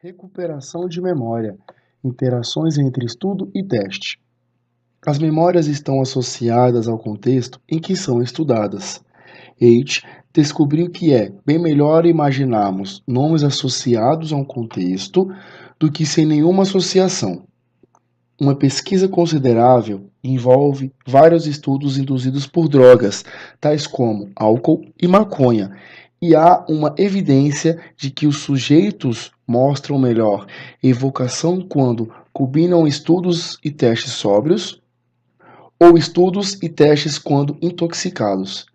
Recuperação de memória, interações entre estudo e teste. As memórias estão associadas ao contexto em que são estudadas. H descobriu que é bem melhor imaginarmos nomes associados a um contexto do que sem nenhuma associação. Uma pesquisa considerável envolve vários estudos induzidos por drogas, tais como álcool e maconha, e há uma evidência de que os sujeitos mostram melhor evocação quando combinam estudos e testes sóbrios ou estudos e testes quando intoxicados.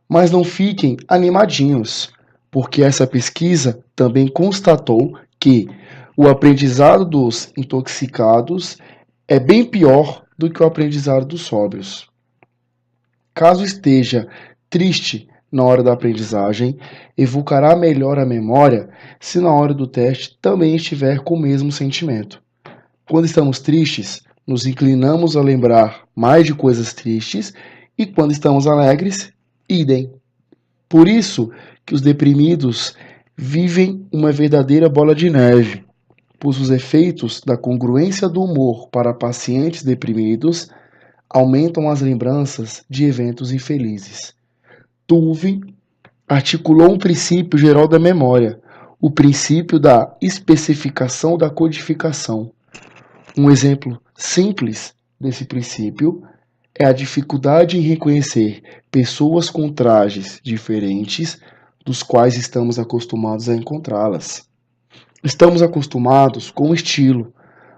Mas não fiquem animadinhos, porque essa pesquisa também constatou que o aprendizado dos intoxicados é bem pior do que o aprendizado dos sóbrios. Caso esteja triste na hora da aprendizagem, evocará melhor a memória se na hora do teste também estiver com o mesmo sentimento. Quando estamos tristes, nos inclinamos a lembrar mais de coisas tristes e quando estamos alegres, idem. Por isso que os deprimidos vivem uma verdadeira bola de neve, pois os efeitos da congruência do humor para pacientes deprimidos aumentam as lembranças de eventos infelizes. Tulve articulou um princípio geral da memória, o princípio da especificação da codificação. Um exemplo simples desse princípio é a dificuldade em reconhecer pessoas com trajes diferentes dos quais estamos acostumados a encontrá-las. Estamos acostumados com o estilo,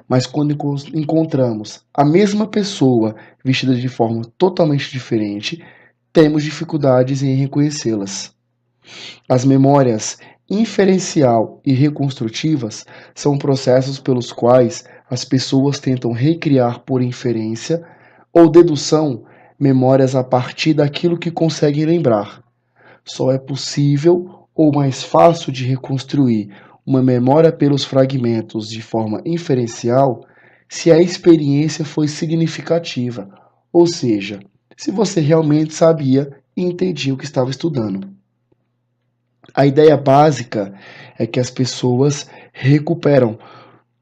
mas quando encontramos a mesma pessoa vestida de forma totalmente diferente, temos dificuldades em reconhecê-las. As memórias inferencial e reconstrutivas são processos pelos quais as pessoas tentam recriar por inferência ou dedução memórias a partir daquilo que conseguem lembrar. Só é possível ou mais fácil de reconstruir uma memória pelos fragmentos de forma inferencial se a experiência foi significativa, ou seja, se você realmente sabia e entendia o que estava estudando. A ideia básica é que as pessoas recuperam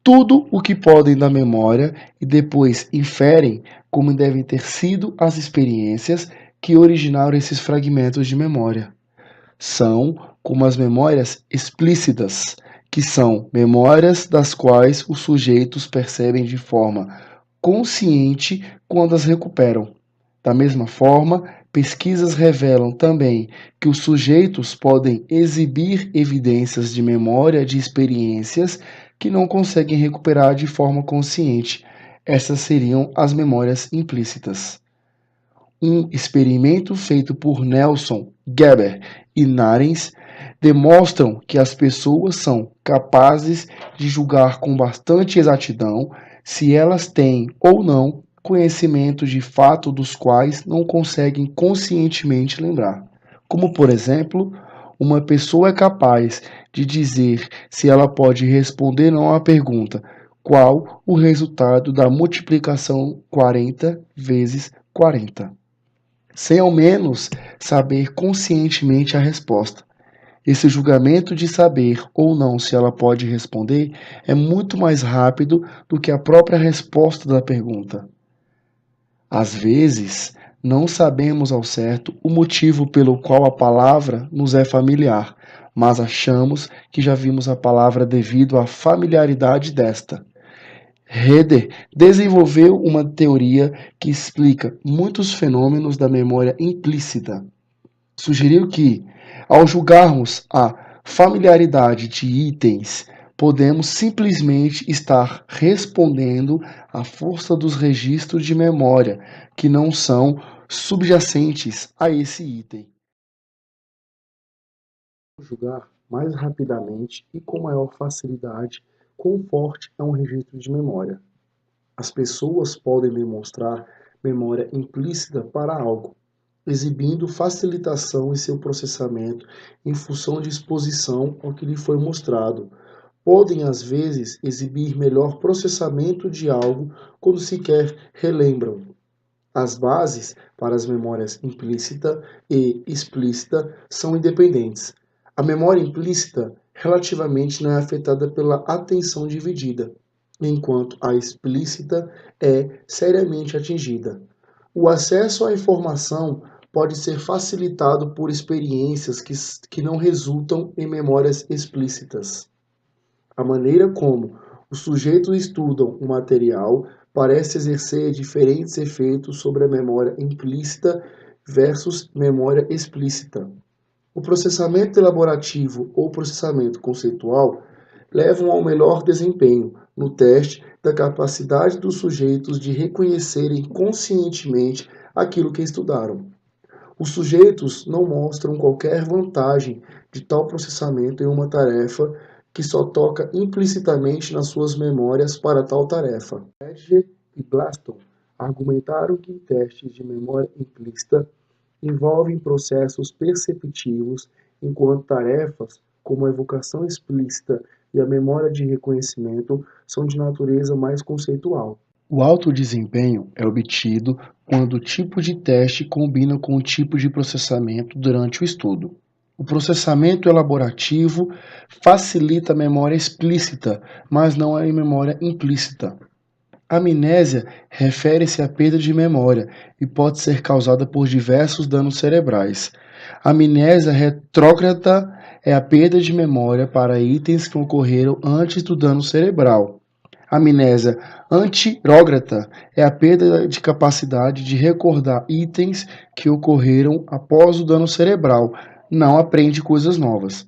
tudo o que podem da memória e depois inferem como devem ter sido as experiências que originaram esses fragmentos de memória. São como as memórias explícitas, que são memórias das quais os sujeitos percebem de forma consciente quando as recuperam. Da mesma forma, pesquisas revelam também que os sujeitos podem exibir evidências de memória de experiências que não conseguem recuperar de forma consciente. Essas seriam as memórias implícitas. Um experimento feito por Nelson Geber e Narens demonstram que as pessoas são capazes de julgar com bastante exatidão se elas têm ou não conhecimento de fato dos quais não conseguem conscientemente lembrar. Como, por exemplo, uma pessoa é capaz de dizer se ela pode responder não à pergunta: qual o resultado da multiplicação 40 vezes 40? Sem ao menos saber conscientemente a resposta. Esse julgamento de saber ou não se ela pode responder é muito mais rápido do que a própria resposta da pergunta. Às vezes, não sabemos ao certo o motivo pelo qual a palavra nos é familiar, mas achamos que já vimos a palavra devido à familiaridade desta. Herder desenvolveu uma teoria que explica muitos fenômenos da memória implícita. Sugeriu que, ao julgarmos a familiaridade de itens, podemos simplesmente estar respondendo à força dos registros de memória, que não são subjacentes a esse item. Julgar mais rapidamente e com maior facilidade quão forte é um registro de memória. As pessoas podem demonstrar memória implícita para algo, exibindo facilitação em seu processamento em função de exposição ao que lhe foi mostrado. Podem, às vezes, exibir melhor processamento de algo quando sequer relembram. As bases para as memórias implícita e explícita são independentes. A memória implícita relativamente não é afetada pela atenção dividida, enquanto a explícita é seriamente atingida. O acesso à informação pode ser facilitado por experiências que não resultam em memórias explícitas. A maneira como os sujeitos estudam o material parece exercer diferentes efeitos sobre a memória implícita versus memória explícita. O processamento elaborativo ou processamento conceitual levam ao melhor desempenho no teste da capacidade dos sujeitos de reconhecerem conscientemente aquilo que estudaram. Os sujeitos não mostram qualquer vantagem de tal processamento em uma tarefa que só toca implicitamente nas suas memórias para tal tarefa. Edger e Glaston argumentaram que testes de memória implícita envolvem processos perceptivos, enquanto tarefas como a evocação explícita e a memória de reconhecimento são de natureza mais conceitual. O alto desempenho é obtido quando o tipo de teste combina com o tipo de processamento durante o estudo. O processamento elaborativo facilita a memória explícita, mas não a memória implícita. A amnésia refere-se à perda de memória e pode ser causada por diversos danos cerebrais. A amnésia retrógrada é a perda de memória para itens que ocorreram antes do dano cerebral. A amnésia antirógrada é a perda de capacidade de recordar itens que ocorreram após o dano cerebral, não aprende coisas novas.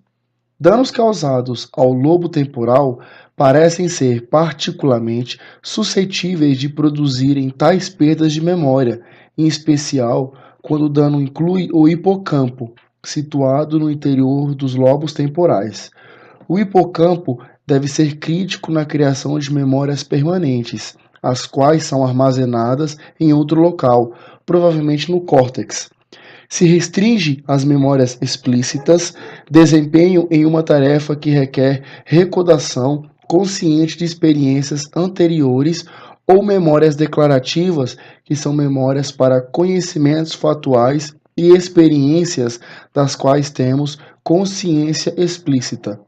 Danos causados ao lobo temporal parecem ser particularmente suscetíveis de produzirem tais perdas de memória, em especial quando o dano inclui o hipocampo, situado no interior dos lobos temporais. O hipocampo deve ser crítico na criação de memórias permanentes, as quais são armazenadas em outro local, provavelmente no córtex. Se restringe às memórias explícitas, desempenho em uma tarefa que requer recordação consciente de experiências anteriores ou memórias declarativas, que são memórias para conhecimentos fatuais e experiências das quais temos consciência explícita.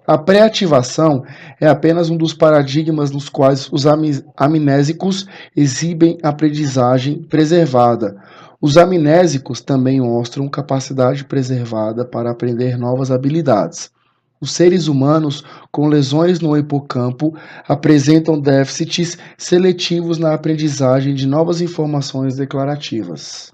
A pré-ativação é apenas um dos paradigmas nos quais os amnésicos exibem aprendizagem preservada. Os amnésicos também mostram capacidade preservada para aprender novas habilidades. Os seres humanos com lesões no hipocampo apresentam déficits seletivos na aprendizagem de novas informações declarativas.